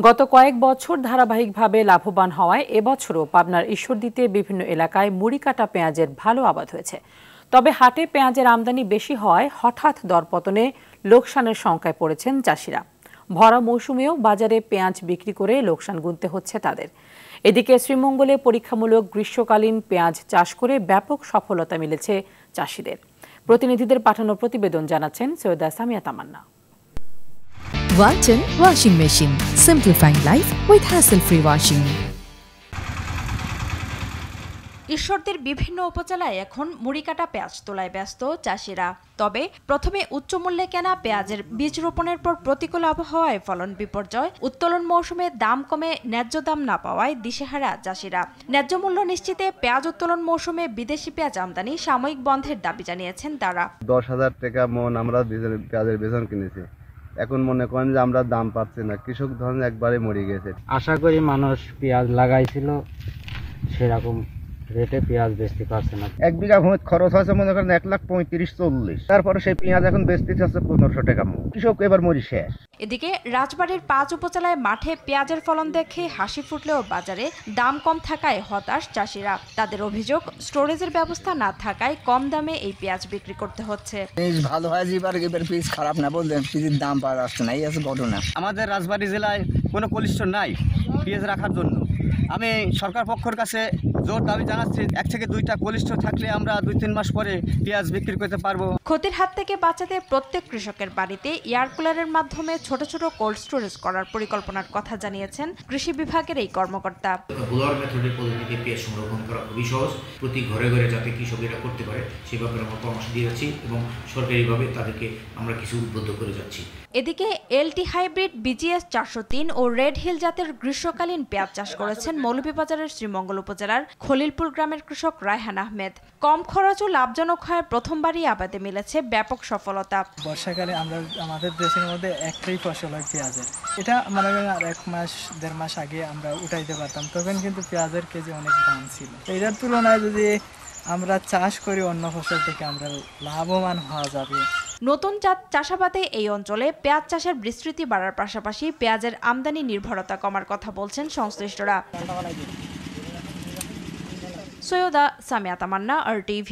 গত কয়েক বছর ধারাবাহিকভাবে লাভবান হওয়ায় এবছরও পাবনার ঈশ্বরদীতে বিভিন্ন এলাকায় মুড়ি কাটা পেঁয়াজের ভালো আবাদ হয়েছে। তবে হাটে পেঁয়াজের আমদানি বেশি হওয়ায় হঠাৎ দরপতনে লোকসানের শঙ্কায় পড়েছেন চাষিরা। ভরা মৌসুমেও বাজারে পেঁয়াজ বিক্রি করে লোকসান গুনতে হচ্ছে তাদের। এদিকে শ্রীমঙ্গলে পরীক্ষামূলক গ্রীষ্মকালীন পেঁয়াজ চাষ করে ব্যাপক সফলতা মিলেছে চাষিদের। প্রতিনিধিদের পাঠানো প্রতিবেদন জানাচ্ছেন সৈয়দা সামিয়া তামান্না। Walton Washing Machine, simplifying life with hassle-free washing. ঈশ্বরদীর বিভিন্ন উপজেলায় এখন মুড়ি কাটা পেঁয়াজ তোলায় ব্যস্ত চাষিরা। তবে প্রথমে উচ্চ মূল্যে কেনা পেঁয়াজের বীজ রোপণের পর প্রতিকূল আবহাওয়ায় ফলন বিপর্যয়, উত্তোলন মৌসুমে দাম কমে ন্যায্য দাম না পাওয়ায় দিশেহারা চাষিরা। ন্যায্য মূল্য নিশ্চিতে পেঁয়াজ উত্তোলন মৌসুমে বিদেশি পেঁয়াজ আমদানি সাময়িক বন্ধের দাবি জানিয়েছেন তারা। 10,000 টাকা মন আমরা পেঁয়াজের বেতন কিনেছি, এখন মনে করেন যে আমরা দাম পাচ্ছি না, কৃষক ধরেন একবারে মরে গেছে। আশা করি মানুষ পেঁয়াজ লাগাইছিল সেরকম রেটে পেঁয়াজ বেচতে পারছে না। 1 বিঘা ভূমিতে খরচ হয়েছে মনে করেন 1,35,40, তারপরে সেই পেঁয়াজ এখন বেচতে হচ্ছে 1500 টাকা মন। কৃষক এবার মরি শেষ। এদিকে রাজবাড়ীর 5 উপজেলায় মাঠে পেঁয়াজের ফলন দেখে হাসি ফুটলেও বাজারে দাম কম থাকায় হতাশ চাষিরা। তাদের অভিযোগ, স্টোরেজের ব্যবস্থা না থাকায় কম দামে এই পেঁয়াজ বিক্রি করতে হচ্ছে। ভালো হয় এবার পিস খারাপ না বললেন, পিসের দাম পাওয়া যাচ্ছে না, এই আছে ঘটনা। আমাদের রাজবাড়ী জেলায় কোনো কোল্ড স্টোর নাই পেঁয়াজ রাখার জন্য। আমি সরকার পক্ষের কাছে জোর দাবি জানাচ্ছি, 1 থেকে 2টা কোল্ড স্টোর থাকলে আমরা 2-3 মাস পরে পেঁয়াজ বিক্রি করতে পারবো। ক্ষতির হাত থেকে বাঁচাতে প্রত্যেক কৃষকের বাড়িতে এয়ার কুলারের মাধ্যমে ছোট ছোট কোল্ড স্টোরেজ করার পরিকল্পনার কথা জানিয়েছেন কৃষি বিভাগের এই কর্মকর্তা। বুলার মেথডের পদ্ধতিতে পেঁয়াজ সংরক্ষণ করা খুবই সহজ, প্রতি ঘরে ঘরে যাতে কৃষকেরা করতে পারে সেই ব্যাপারে আমরা পরামর্শ দিয়ে যাচ্ছি এবং সরকারিভাবে তাদেরকে আমরা কিছু উদ্বুদ্ধ করে যাচ্ছি। এদিকে এলটি হাইব্রিড BGS 403 ও রেড হিল জাতের গ্রীষ্মকালীন পেঁয়াজ চাষ করেছেন মৌলভীবাজারের শ্রীমঙ্গল উপজেলার খলিলপুর গ্রামের কৃষক রায়হান আহমেদ। কম খরচ ও লাভজনক হয় প্রথমবারই আবাদে মিলেছে ব্যাপক সফলতা। বর্ষাকালে আমাদের দেশের মধ্যে একটাই ফসল হয় পেঁয়াজের। এটা মনে করেন আর 1 মাস 1.5 মাস আগে আমরা উঠাইতে পারতাম, তখন কিন্তু পেঁয়াজের কেজি অনেক দাম ছিল। এটার তুলনায় যদি আমরা চাষ করি অন্য ফসল থেকে আমরা লাভবান হওয়া যাবে। নতুন জাত চাষাবাদে এই অঞ্চলে পেঁয়াজ চাষের বিস্তৃতি বাড়ার পাশাপাশি পেঁয়াজের আমদানি নির্ভরতা কমার কথা বলছেন সংশ্লিষ্টরা। সৈয়দা সামিয়া তামান্না, RTV।